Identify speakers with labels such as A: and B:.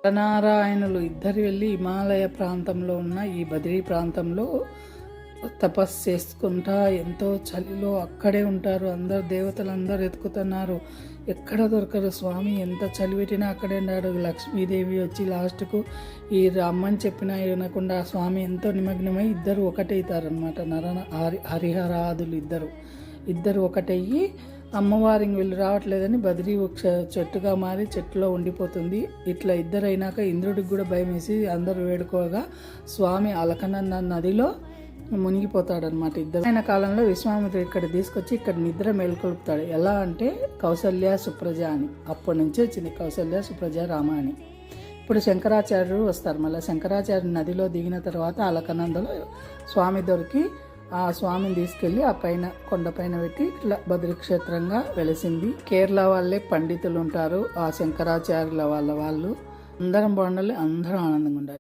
A: నరనారాయణులు ఇద్దరు వెళ్ళి హిమాలయ ప్రాంతంలో ఉన్న ఈ బద్రీ ప్రాంతంలో తపస్సు చేసుకుంటా ఎంతో చలిలో అక్కడే ఉంటారు. అందరు దేవతలు అందరు ఎత్తుకుతున్నారు, ఎక్కడ దొరకరు. స్వామి ఎంత చలి పెట్టినా అక్కడే ఉన్నాడు. లక్ష్మీదేవి వచ్చి లాస్ట్కు ఈ రమ్మని చెప్పినా వినకుండా స్వామి ఎంతో నిమగ్నమై ఇద్దరు ఒకటవుతారనమాట. హరిహరాదులు ఇద్దరు ఒకటయ్యి అమ్మవారికి వెళ్ళి రావట్లేదని బద్రీ చెట్టుగా మారి చెట్టులో ఉండిపోతుంది. ఇట్లా ఇద్దరు అయినాక ఇంద్రుడికి కూడా భయం వేసి అందరూ వేడుకోగా స్వామి అలకనంద నదిలో మునిగిపోతాడనమాట. ఇద్దరు కాలంలో విశ్వామిత్రుడు ఇక్కడ తీసుకొచ్చి ఇక్కడ నిద్ర మేల్కొల్పుతాడు. ఎలా అంటే కౌసల్య సుప్రజ అని, అప్పటి నుంచే వచ్చింది కౌసల్య సుప్రజ రామ అని. ఇప్పుడు శంకరాచార్యుడు వస్తారు. మళ్ళీ శంకరాచార్యుడు నదిలో దిగిన తర్వాత అలకనందలో స్వామి దొరికి ఆ స్వామిని తీసుకెళ్ళి ఆ పైన కొండపైన పెట్టి ఇట్లా బద్రీక్షేత్రంగా వెలిసింది. కేరళ వాళ్ళే పండితులు ఉంటారు, ఆ శంకరాచార్యుల వాళ్ళు అందరం బాగుండాలి, అందరం ఆనందంగా ఉండాలి.